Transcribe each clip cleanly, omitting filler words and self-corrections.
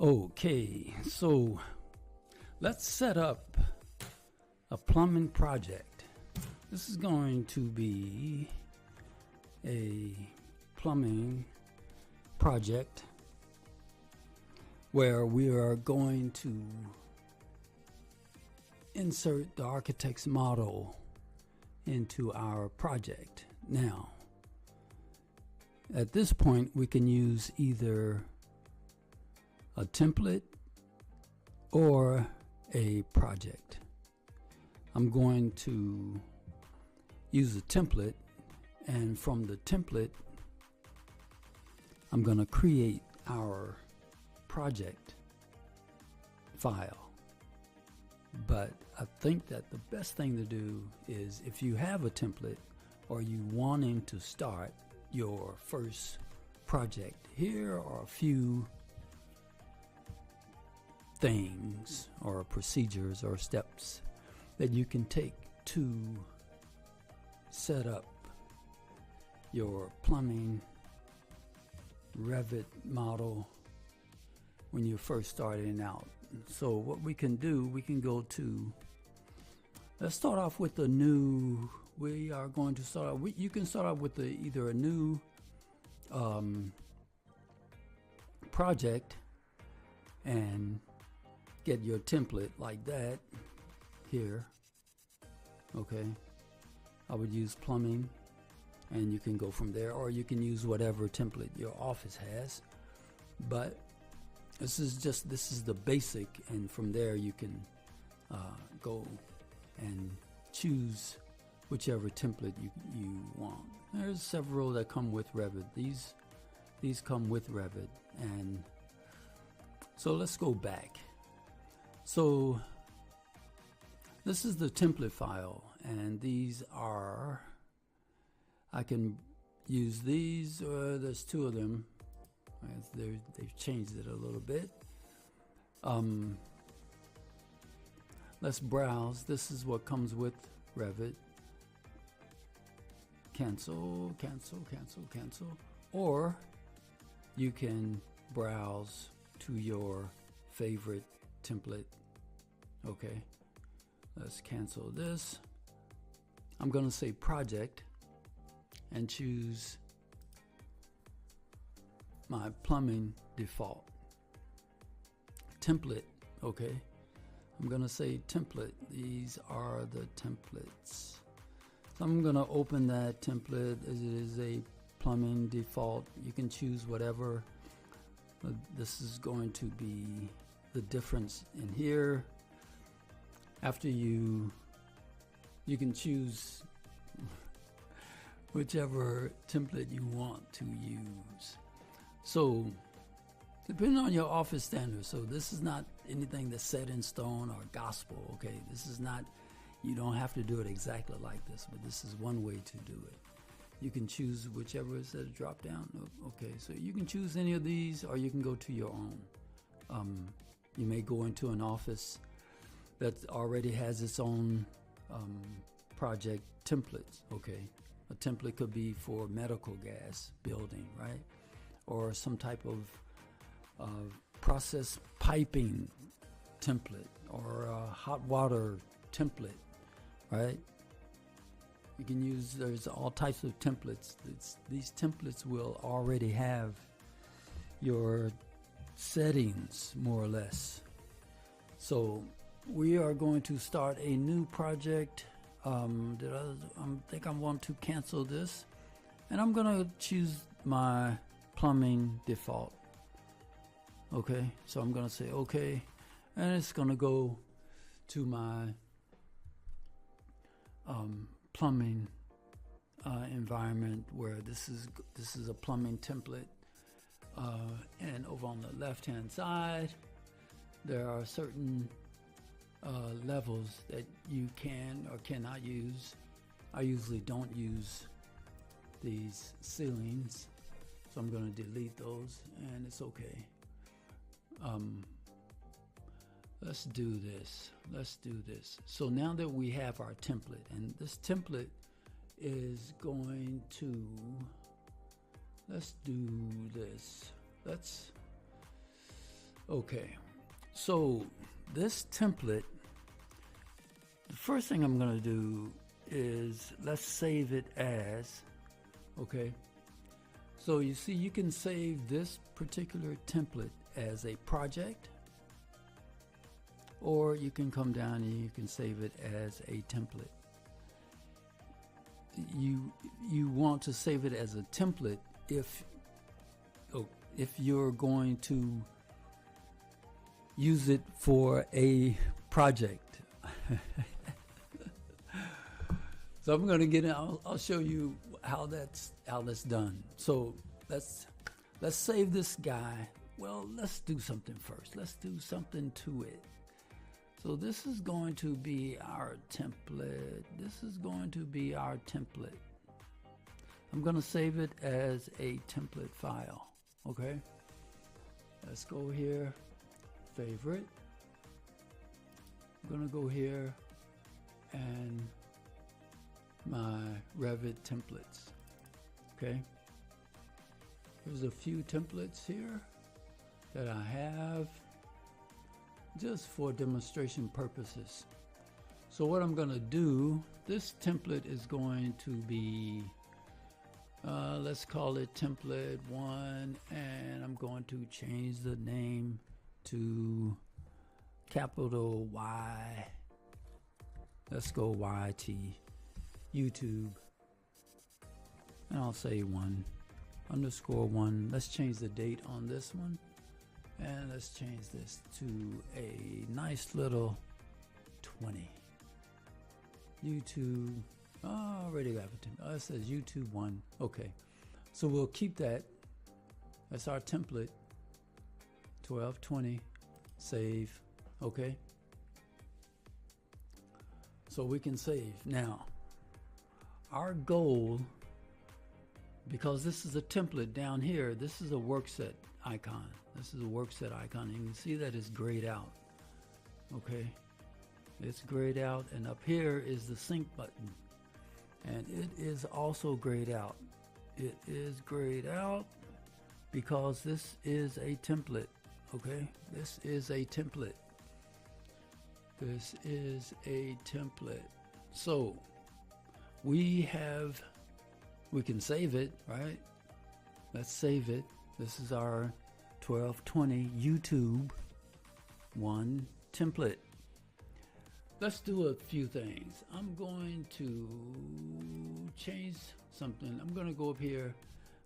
Okay, so let's set up a plumbing project. This is going to be a plumbing project where we are going to insert the architect's model into our project. Now, at this point, we can use either a template or a project. I'm going to use a template, and from the template I'm going to create our project file. But I think that the best thing to do is, if you have a template or you wanting to start your first project, here are a few things or procedures or steps that you can take to set up your plumbing Revit model when you're first starting out. So what we can do, we can go to, let's start off with the new, we are going to start, you can start off with either a new project and get your template like that here. Okay, I would use plumbing, and you can go from there, or you can use whatever template your office has. But this is the basic, and from there you can go and choose whichever template you want. There's several that come with Revit. These come with Revit. And so let's go back. So this is the template file, and these are, I can use these, there's two of them. They've changed it a little bit. Let's browse. This is what comes with Revit. Cancel, cancel, cancel, cancel. Or you can browse to your favorite template. Okay, let's cancel this. I'm going to say project and choose my plumbing default template. Okay, I'm going to say template. These are the templates. So I'm going to open that template. It is a plumbing default. You can choose whatever. This is going to be the difference in here. After you can choose whichever template you want to use. So depending on your office standards, so this is not anything that's set in stone or gospel. Okay, this is not, you don't have to do it exactly like this, but this is one way to do it. You can choose whichever is at a drop down. Okay, so you can choose any of these, or you can go to your own. You may go into an office that already has its own project templates. Okay, a template could be for medical gas building, right? Or some type of process piping template, or a hot water template, right? You can use, there's all types of templates. These templates will already have your settings, more or less. So we are going to start a new project. I think I want to cancel this, and I'm going to choose my plumbing default. Okay, so I'm going to say okay, and it's going to go to my plumbing environment, where this is a plumbing template, and over on the left hand side there are certain levels that you can or cannot use. I usually don't use these ceilings, so I'm going to delete those, and it's okay. Let's do this. So now that we have our template, and this template is going to, let's do this. Okay, so this template, the first thing I'm going to do is let's save it as, okay. So you see, you can save this particular template as a project, or you can come down and you can save it as a template. You want to save it as a template if you're going to use it for a project. So I'm going to get in. I'll show you how that's done. So let's save this guy. Well, let's do something first. Let's do something to it. So this is going to be our template. This is going to be our template. I'm going to save it as a template file. Okay. Let's go here. Favorite. I'm going to go here and my Revit templates. Okay. There's a few templates here that I have just for demonstration purposes. So what I'm going to do, this template is going to be, let's call it template 1, and I'm going to change the name to capital Y. Let's go YT, YouTube, and I'll say 1_1. Let's change the date on this one. And let's change this to a nice little 20. YouTube, already got it. It says YouTube 1. Okay, so we'll keep that. That's our template. 1220. Save. Okay. So we can save. Now, our goal, because this is a template down here, this is a work set icon. This is a work set icon. You can see that it's grayed out. Okay, it's grayed out, and up here is the sync button, and it is also grayed out. It is grayed out because this is a template. Okay, this is a template. This is a template. So we can save it, right? Let's save it. This is our 1220 YouTube 1 template. Let's do a few things. I'm going to change something. I'm going to go up here.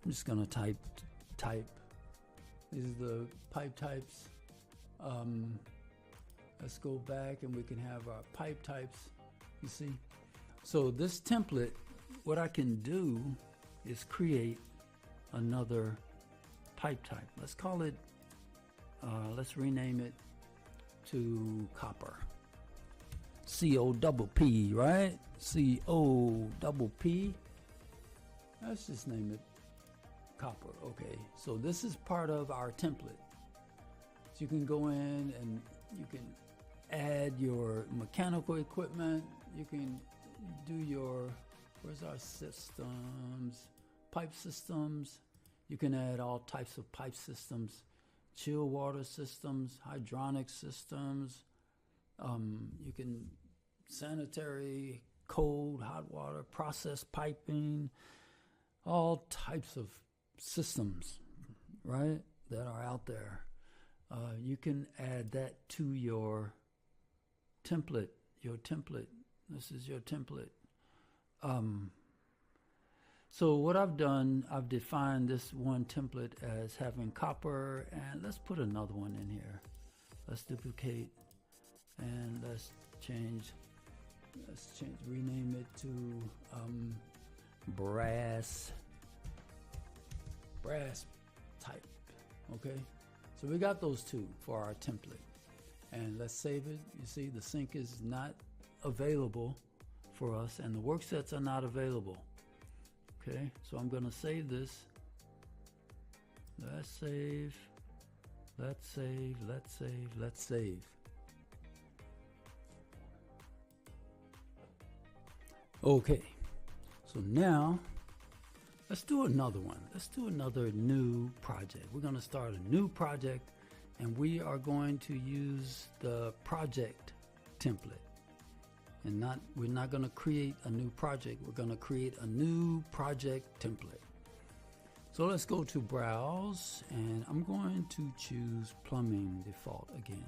I'm just going to type. These are the pipe types. Let's go back and we can have our pipe types. You see? So this template, what I can do is create another pipe type. Let's call it, let's rename it to copper. C-O-P-P, right? C-O-P-P. Let's just name it copper. Okay, so this is part of our template. So you can go in and you can add your mechanical equipment. You can do your, where's our systems? Pipe systems. You can add all types of pipe systems, chill water systems, hydronic systems. You can sanitary, cold, hot water, process piping, all types of systems, right, that are out there. You can add that to your template. This is your template. So what I've done, I've defined this one template as having copper, and let's put another one in here. Let's duplicate, and let's rename it to brass type. Okay, so we got those two for our template, and let's save it. You see, the sync is not available for us, and the work sets are not available. Okay, so I'm going to save this. Let's save. Okay, so now let's do another one. Let's do another new project. We're going to start a new project, and we are going to use the project template. And we're not going to create a new project. We're going to create a new project template. So let's go to Browse, and I'm going to choose Plumbing Default again.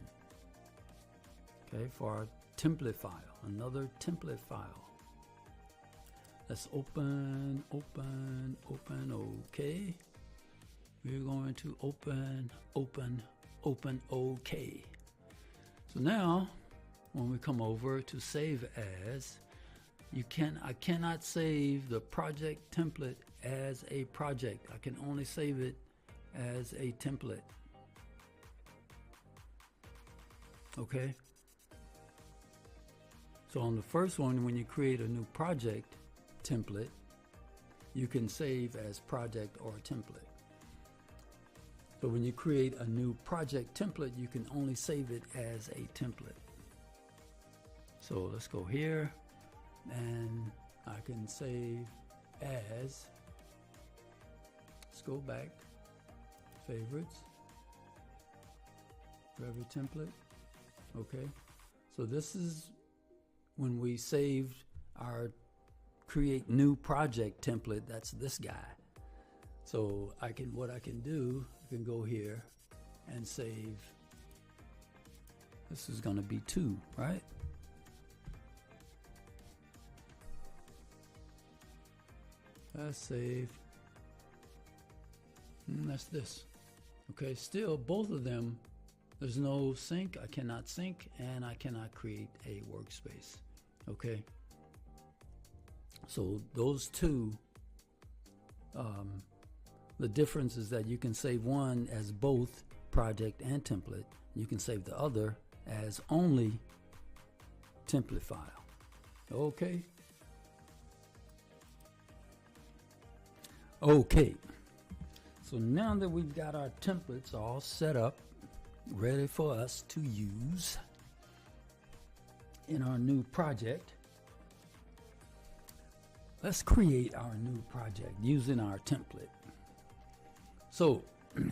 Okay, for our template file, another template file. Let's open, okay. We're going to open, okay. So now, when we come over to Save As, I cannot save the project template as a project. I can only save it as a template. Okay? So on the first one, when you create a new project template, you can save as project or template. So when you create a new project template, you can only save it as a template. So let's go here, and I can save as, let's go back, favorites, Revit template, okay. So this is when we saved our create new project template. That's this guy. So what I can do, I can go here and save, this is gonna be 2, right? Let's save, that's this. Okay, still both of them, there's no sync, I cannot sync, and I cannot create a workspace. Okay, so those two, the difference is that you can save one as both project and template. You can save the other as only template file. Okay. Okay, so now that we've got our templates all set up, ready for us to use in our new project, let's create our new project using our template. So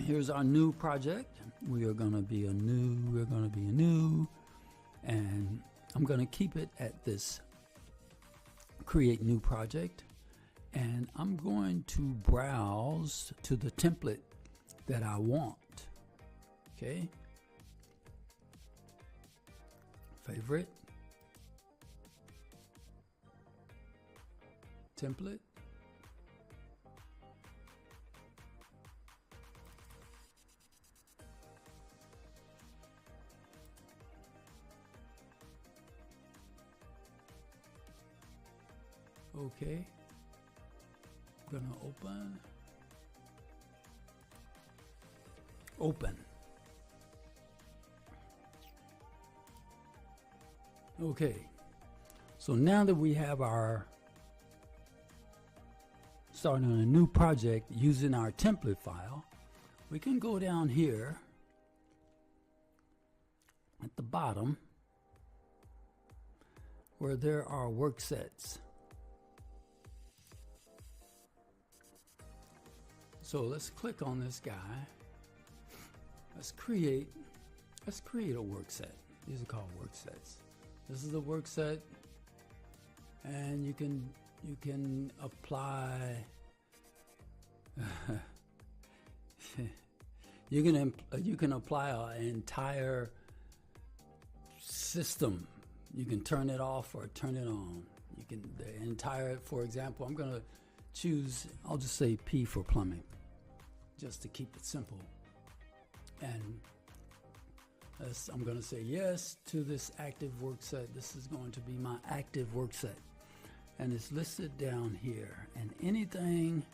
here's our new project. We are going to be a new, and I'm going to keep it at this create new project. And I'm going to browse to the template that I want. Okay. Favorite. Template. Okay. Gonna open. Okay, so now that we have our starting on a new project using our template file, we can go down here at the bottom where there are work sets. So let's click on this guy. Let's create a work set. These are called work sets. This is the work set, and you can apply you can apply an entire system. You can turn it off or turn it on. You can the entire, for example, I'm going to choose, I'll just say P for plumbing, just to keep it simple. And I'm going to say yes to this active work set. This is going to be my active work set. And it's listed down here. And anything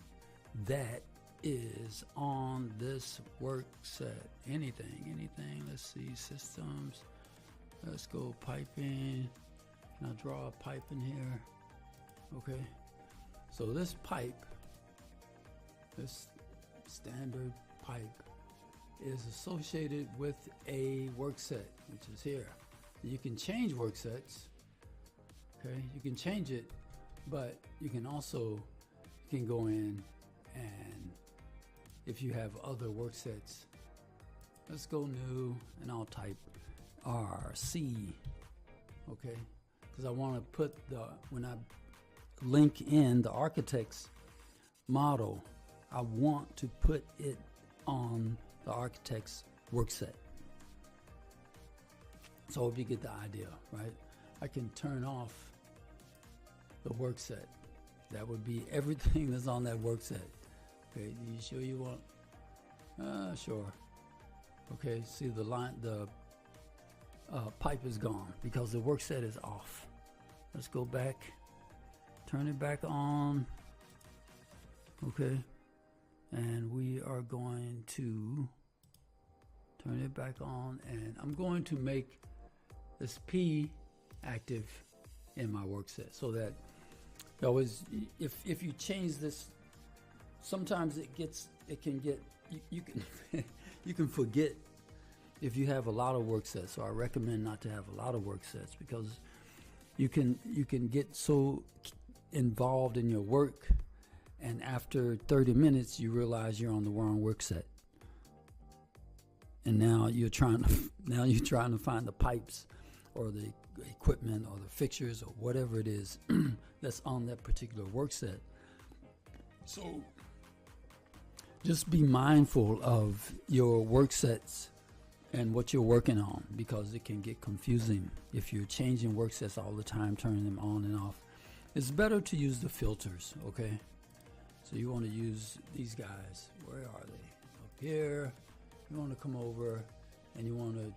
that is on this work set, anything, let's see, systems, let's go piping. Can I draw a pipe in here? Okay. So this pipe, this standard pipe, is associated with a work set, which is here. You can change work sets, okay? You can change it, but you can also, you can go in and if you have other work sets, let's go new, and I'll type RC, okay? Because I want to put when I link in the architect's model, I want to put it on the architect's work set. So if you get the idea, right? I can turn off the work set. That would be everything that's on that work set. Okay, you sure you want? Sure. Okay, see the line, the pipe is gone because the work set is off. Let's go back, turn it back on. Okay, and we are going to turn it back on, and I'm going to make this P active in my work set so that always, if you change this, sometimes it can get you can you can forget if you have a lot of work sets. So I recommend not to have a lot of work sets because you can get so involved in your work, and after 30 minutes you realize you're on the wrong work set, and now you're trying to find the pipes or the equipment or the fixtures or whatever it is that's on that particular work set. So just be mindful of your work sets and what you're working on, because it can get confusing if you're changing work sets all the time, turning them on and off. It's better to use the filters, okay? So you want to use these guys. Where are they? Up here. You want to come over and you want to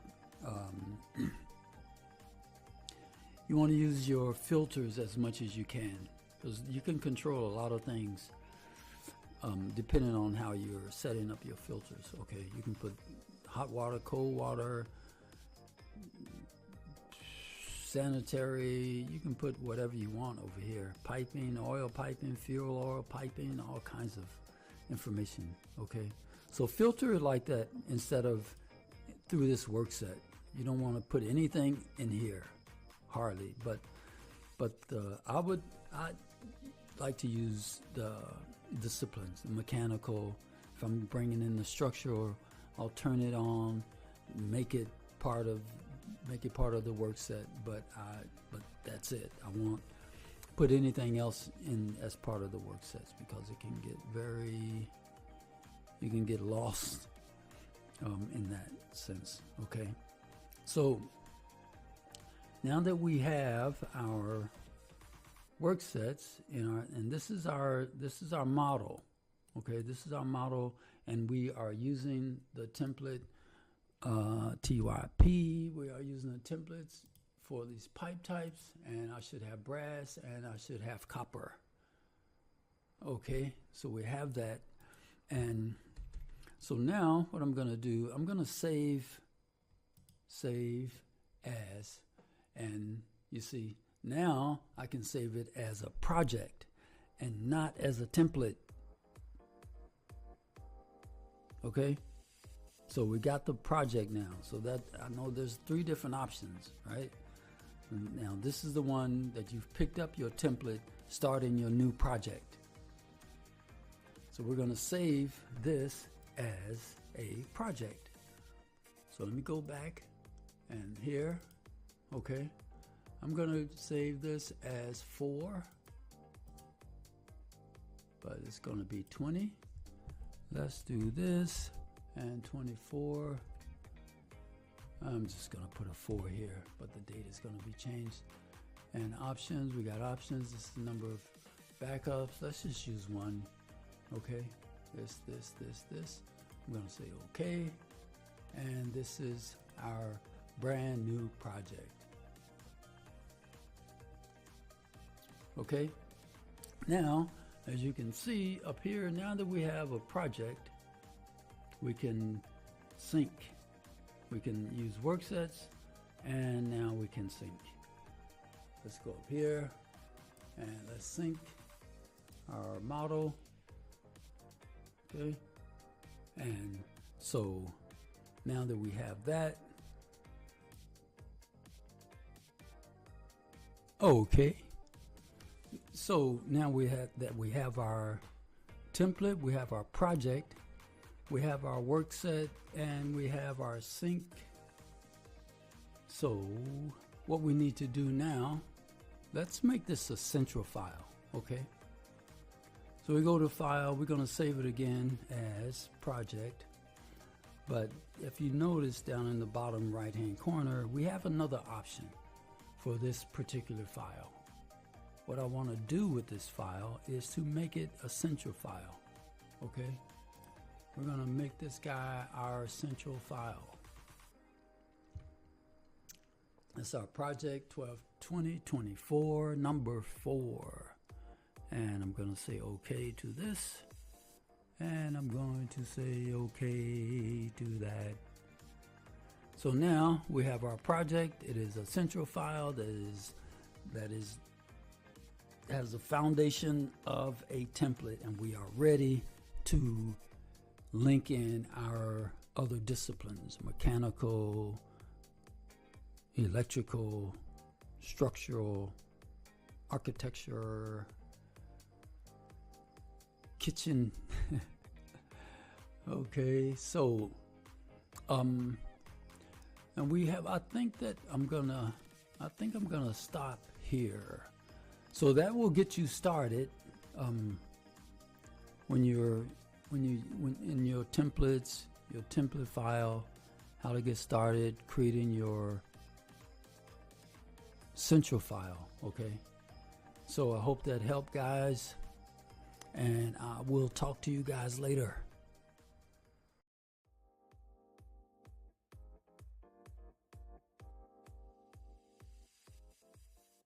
you want to use your filters as much as you can, because you can control a lot of things depending on how you're setting up your filters. Okay, you can put hot water, cold water, sanitary, you can put whatever you want over here. Piping, oil piping, fuel oil piping, all kinds of information, okay? So filter it like that instead of through this work set. You don't want to put anything in here, hardly, but I'd like to use the disciplines, the mechanical. If I'm bringing in the structural, I'll turn it on, make it part of the work set, but that's it. I won't put anything else in as part of the work sets because it can get you can get lost in that sense. Okay, so now that we have our work sets and this is our model. Okay, this is our model, and we are using the template TYP. We are using the templates for these pipe types, and I should have brass and I should have copper. Okay, so we have that, and so now what I'm going to do, I'm going to save as, and you see now I can save it as a project and not as a template. Okay, so we got the project now, so that I know there's 3 different options, right? Now this is the one that you've picked up your template, starting your new project. So we're going to save this as a project. So let me go back, and here, okay, I'm going to save this as 4, but it's going to be 20. Let's do this, and 24. I'm just going to put a 4 here, but the date is going to be changed. And options, we got options. This is the number of backups. Let's just use 1. Okay, this. I'm going to say okay, and this is our brand new project. Okay, now as you can see up here, now that we have a project, we can sync. We can use work sets, and now we can sync. Let's go up here and let's sync our model. Okay, and so now that we have that, okay, so now we have our template, we have our project, we have our work set, and we have our sink. So what we need to do now, let's make this a central file, okay? So we go to File, we're going to save it again as Project. But if you notice down in the bottom right-hand corner, we have another option for this particular file. What I want to do with this file is to make it a central file, okay? We're going to make this guy our central file. It's our project 12/20/24, number 4. And I'm going to say OK to this. And I'm going to say OK to that. So now we have our project. It is a central file that has a foundation of a template, and we are ready to link in our other disciplines: mechanical, electrical, structural, architecture, kitchen. Okay, so and we have, I think I'm gonna stop here. So that will get you started when in your templates, your template file, how to get started creating your central file. Okay, so I hope that helped, guys, and I will talk to you guys later.